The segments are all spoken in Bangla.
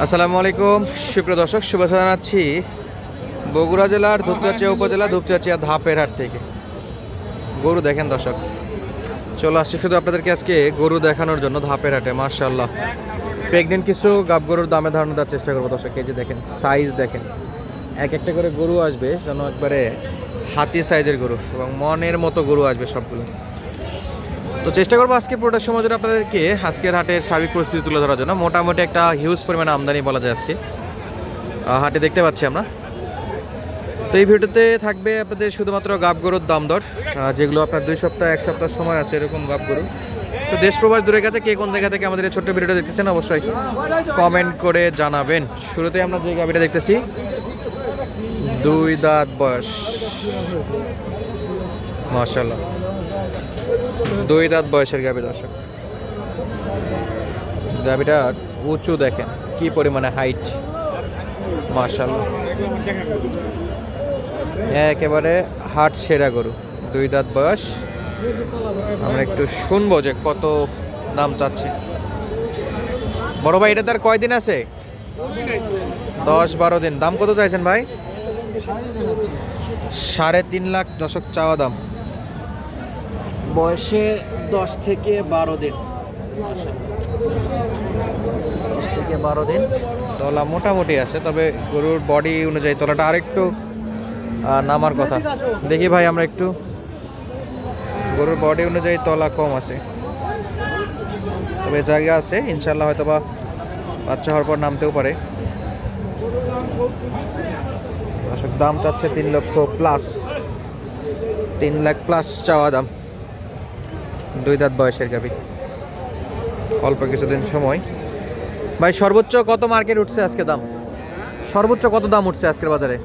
আসসালামু আলাইকুম সুপ্রিয় দর্শক, শুভেচ্ছা জানাচ্ছি বগুড়া জেলার ধূপচাচিয়া উপজেলা ধূপচাচিয়া ধাপের হাট থেকে। গরু দেখেন দর্শক, চলে আসছি শুধু আপনাদেরকে আজকে গরু দেখানোর জন্য ধাপের হাটে। মাশাআল্লাহ, প্রেগনেন্ট কিছু গাব গরুর দামে ধারণা দেওয়ার চেষ্টা করবো দর্শক। এই যে দেখেন, সাইজ দেখেন, এক একটা করে গরু আসবে যেন একবারে হাতি সাইজের গরু এবং মনের মতো গরু আসবে সবগুলো। তো চেষ্টা করবো আজকে পুরোটা সময় জন্য আপনাদেরকে আজকের হাটের সার্বিক পরিস্থিতি তুলে ধরার জন্য। মোটামুটি একটা হিউজ পরিমাণে আমদানি বলা যায় আজকে হাটে দেখতে পাচ্ছি আমরা। তো এই ভিডিওতে থাকবে আপনাদের শুধুমাত্র গাব গরুর দাম দর, যেগুলো আপনার 2 সপ্তাহ 1 সপ্তাহ সময় আছে এরকম গাব গরু। তো দেশ প্রবাস দূরে গেছে, কে কোন জায়গা থেকে আমাদের এই ছোট্ট ভিডিওটা দেখতেছেন অবশ্যই কমেন্ট করে জানাবেন। শুরুতে আমরা যে গাবিটা দেখতেছি 2 দাঁত বয়স, মাশাআল্লাহ 2 দাঁত বয়সের গাবি দর্শক। গাবিটার উঁচু দেখেন কি পরিমাণে হাইট, মাশাআল্লাহ একেবারে হাট সেরা গরু। 2 দাঁত বয়স। আমরা একটু শুনবো যে কত দাম চাচ্ছে। বড় ভাই, এটা তার কয়দিন আছে? 10-12 দিন। দাম কত চাইছেন ভাই? 3.5 লাখ দর্শক চাওয়া দাম। বয়সে 10 থেকে 12 দিন, 10 থেকে 12 দিন। তলা মোটামুটি আছে, তবে গরুর বডি অনুযায়ী তলাটা আরেকটু নামার কথা। দেখি ভাই, আমরা একটু গরুর বডি অনুযায়ী তলা কম আছে, তবে জায়গা আছে ইনশাল্লাহ, হয়তো বা বাচ্চা হওয়ার পর নামতেও পারে। দর্শক দাম চাচ্ছে 3 লক্ষ প্লাস, 3 লাখ প্লাস চাওয়া দাম। 2 দাঁত বয়সের গাভী, অল্প কিছুদিন সময়। ভাই সর্বোচ্চ কত মার্কেট উঠছে আজকে দাম? সর্বোচ্চ কত দাম উঠছে আজকের বাজারে?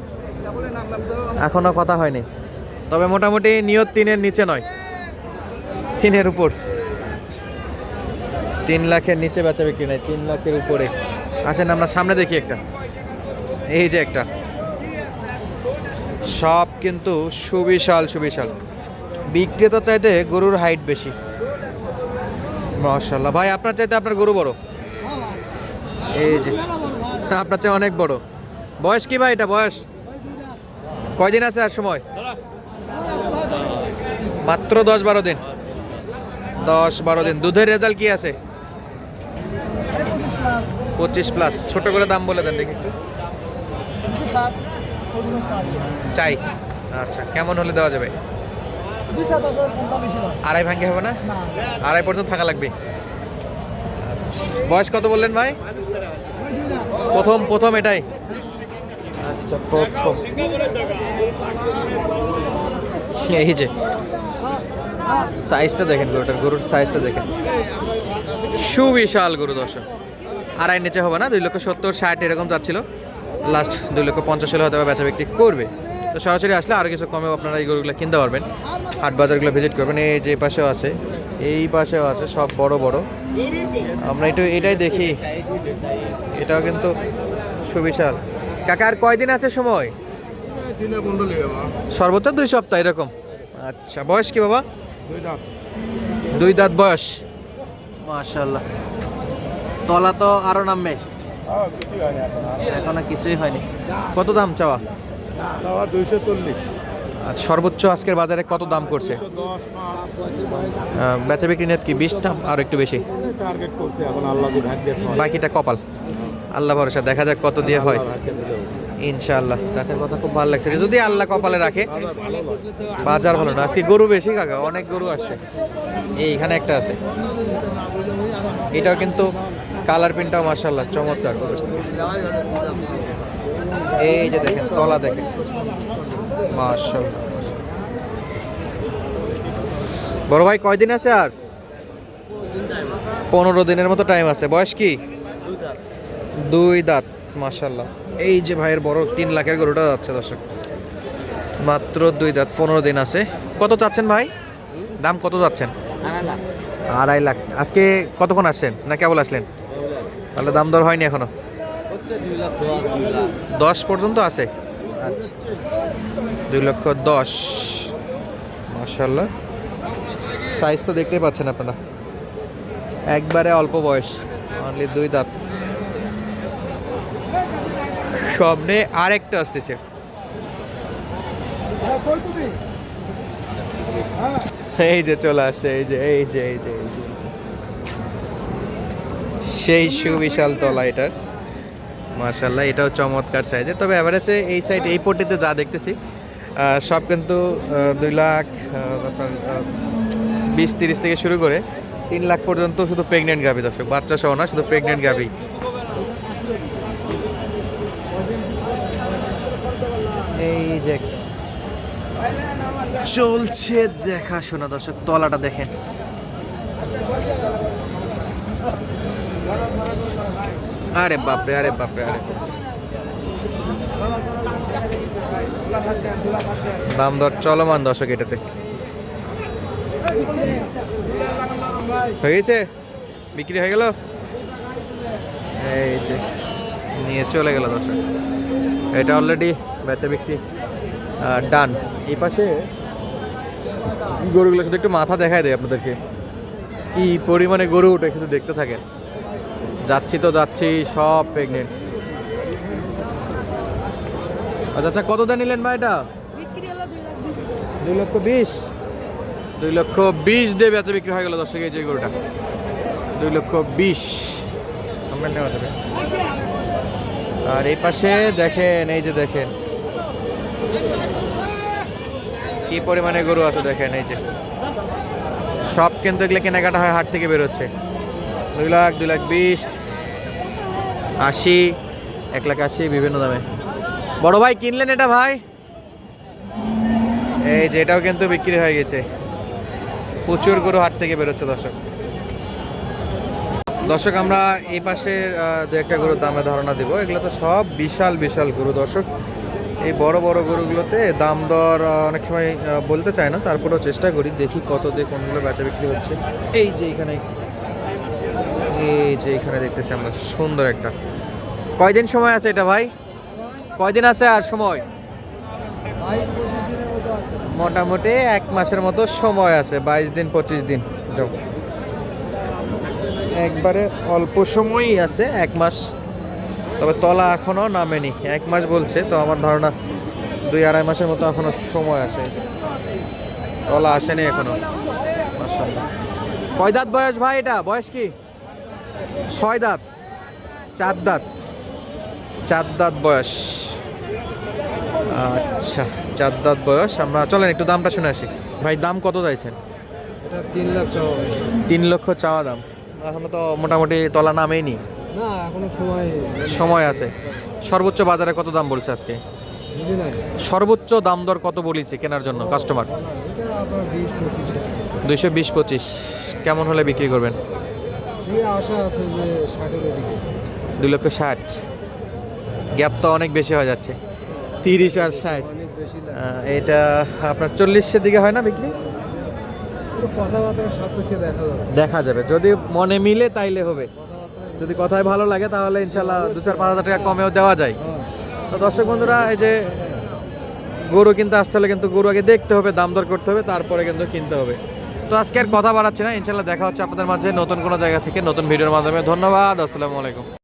এখনো কথা হয়নি, তবে মোটামুটি নিয়ত 3-এর নিচে নয়, 3-এর উপর। 3 লাখের নিচে বেচা বিক্রি নাই, 3 লাখের উপরে। আসেন আমরা সামনে দেখি একটা। এই যে একটা, সব কিন্তু সুবিশাল সুবিশাল। বিক্রেতা চাইতে গরুর হাইট বেশি, মাশাআল্লাহ। ভাই আপনার চাইতে আপনার গরু বড়, এই যে আপনার চাই অনেক বড়। বয়স কি ভাই এটা? বয়স কয়দিন আছে আর সময়? মাত্র 10-12 দিন। 10-12 দিন। দুধের রেজাল্ট কি আছে? 25 প্লাস। ছোট করে দাম বলে দেন দেখি। চাই, আচ্ছা কেমন হলে দেওয়া যাবে? 2.5 ভাঙে হবে না? 2.5 পর্যন্ত থাকা লাগবে। বয়স কত বললেন ভাই? প্রথম এটাই। আচ্ছা প্রথম। এই যে সাইজটা দেখেন, গরুর সাইজটা দেখেন, সুবিশাল গরু দর্শক। 2.5 নিচে হবে না, 2,70,60 এরকম যাচ্ছিল। লাস্ট 2,50,000 হলে হয়তো বেচা বিক্রি করবে। তো সরাসরি আসলে আরও কিছু কমেও আপনারা এই গরুগুলো কিনতে পারবেন। হাট বাজারগুলো ভিজিট করবেন। এই যে পাশেও আছে, এই পাশেও আছে, সব বড় বড়। আমরা একটু এটাই দেখি, এটাও কিন্তু সুবিশাল। কাকা আর কয়দিন আছে সময়? সর্বোচ্চ 2 সপ্তাহ এরকম। আচ্ছা বয়স কি বাবা? 2 দাঁত বয়স, মাশাআল্লাহ। তলা তো আরো নামবে, এখনো কিছুই হয়নি। কত দাম চাওয়া? 240। আর সর্বোচ্চ আজকের বাজারে কত দাম করছে? বেচা বিক্রি নেট কি 20 দাম আর একটু বেশি? বাকিটা কপাল, আল্লাহ ভরসা। দেখা যাক কত দিয়ে হয় ইনশাআল্লাহ। চাচার কথা খুব ভালো লাগছে, যদি আল্লাহ কপালে রাখে। বাজার ভালো না আজকে, গরু বেশি কাকা, অনেক গরু আসছে। এইখানে একটা আছে, এটাও কিন্তু কালার প্রিন্টটাও মাশাআল্লাহ চমৎকার। এই যে দেখেন তলা দেখেন, মাশাআল্লাহ। বড় ভাই কয়দিন আছে আর? 15 দিনের মতো টাইম আছে। বয়স কি? 2 দাঁত, মাশাআল্লাহ। এই যে ভাইয়ের বড় 3 লাখের গরুটা যাচ্ছে দর্শক, মাত্র 2 দাঁত, 15 দিন আছে। কত চাচ্ছেন ভাই? দাম কত যাচ্ছেন? 2.5 লাখ। আজকে কতক্ষণ আসছেন না কেবল আসলেন? তাহলে দাম দর হয়নি এখনো? 10 পর্যন্ত আছে। আচ্ছা 2,10,000, মাশাআল্লাহ। সাইজ তো দেখতেই পাচ্ছেন আপনারা, একবারে অল্প বয়স, অনলি 2 দাঁত। সামনে আরেকটা আসতেছে। এই যে চলে আসছে, এই যে সেই সুবিশাল তলা এটার। মাশাআল্লাহ, এটাও চমৎকার সাইজের। তবে এভারেজে এই সাইড এই পট্টিতে যা দেখতেছি সব কিন্তু 2 লাখ আপনার 20-30 থেকে শুরু করে 3 লাখ পর্যন্ত শুধু প্রেগনেন্ট গাভী দর্শক, বাচ্চা সহ না, শুধু প্রেগনেন্ট গাভী। এই যে চলছে দেখাশোনা দর্শক, তলাটা দেখেন। আরে বাপরে, আরে বাপরে, আরে দাম দর চলমান দর্শক এটাতে। হয়ে গেছে, বিক্রি হয়ে গেল। এই যে নিয়ে চলে গেল দর্শক, এটা অলরেডি বেচা বিক্রি ডান। এই পাশে গরুগুলো শুধু একটু মাথা দেখায় দেয় আপনাদেরকে, কি পরিমাণে গরু ওঠে শুধু দেখতে থাকেন। যাচ্ছি সব প্রেগনেন্ট। আচ্ছা, কত দাম নিলেন ভাই এটা? 2,20,000। 2,20,000 দিয়ে বেচা বিক্রি হয়ে গেল দর্শক। এই যে গরুটা 2,20,000 আমরা নেওয়া যাবে। আর এই পাশে দেখেন, এই যে দেখেন কি পরিমাণে গরু আছে দেখেন। এই যে সব কিন্তু এগুলো কেনাকাটা হয় হাট থেকে বেরোচ্ছে। 2 লাখ, 2,20,000, 80, 1,80,000 বিভিন্ন দামে। বড় ভাই কিনলেন এটা ভাই? এই যে এটাও কিন্তু বিক্রি হয়ে গেছে। প্রচুর গরু হাট থেকে বেরোচ্ছে দর্শক। আমরা এই পাশে 2-1টা গরুর দামে ধারণা দিব। এগুলো তো সব বিশাল বিশাল গরু দর্শক। এই বড় বড় গরুগুলোতে দাম দর অনেক সময় বলতে চায় না, তারপরেও চেষ্টা করি, দেখি কত দিয়ে কোনগুলো বেচা বিক্রি হচ্ছে। এই যে এখানে দেখতেছি আমরা সুন্দর একটা। কয়দিন সময় আছে এটা ভাই? কয়দিন আছে আর সময়? 22-25 দিনের মতো আছে। মোটামুটি 1 মাসের মতো সময় আছে, 22 দিন 25 দিন। যাও, একবারে অল্প সময়ই আছে, 1 মাস। তবে তলা এখনো নামেনি, 1 মাস বলছে, তো আমার ধারণা 2-2.5 মাসের মতো এখনো সময় আছে। তলা আসেনি এখনো। মাশাআল্লাহ। কয় দাঁত বয়স ভাই এটা? বয়স কি? 6 দাঁত, 4 দাঁত, 4 দাঁত বয়স। আচ্ছা, 4 দাঁত বয়স। আমরা চলেন একটু দামটা শুনে আসি। ভাই দাম কত চাইছেন? এটা 3 লাখ চাওয়া। 3 লক্ষ চাওয়া দাম। এখনো তো মোটামুটি তলা নামেইনি, না এখনো সময় আছে। সর্বোচ্চ বাজারে কত দাম বলছে আজকে? বুঝি নাই। সর্বোচ্চ দাম দর কত বলেছে কেনার জন্য কাস্টমার? এটা আপনার 20-25। 220-25। কেমন হলে বিক্রি করবেন? এই আশা আছে যে 60-এর দিকে। 2,60,000। গ্যাপ তো অনেক বেশি হয়ে যাচ্ছে, 30 আর 60। অনেক বেশি লাগে। এটা আপনার 40-এর দিকে হয় না বিক্রি? পুরো কথাবার্তা সাপেক্ষে দেখা যাবে, যদি মনে মিলে তাইলে হবে। কথাবার্তা। যদি কথায় ভালো লাগে তাহলে ইনশাল্লাহ 2-4-5 হাজার টাকা কমেও দেওয়া যায়। তো দর্শক বন্ধুরা, এই যে গরু কিনতে আসতে হলে কিন্তু গরু আগে দেখতে হবে, দাম দর করতে হবে, তারপরে কিন্তু কিনতে হবে। তো আজকে আর কথা বাড়াচ্ছি না, ইনশাল্লাহ দেখা হচ্ছে আপনাদের মাঝে নতুন কোনো জায়গা থেকে নতুন ভিডিওর মাধ্যমে। ধন্যবাদ, আসসালামু আলাইকুম।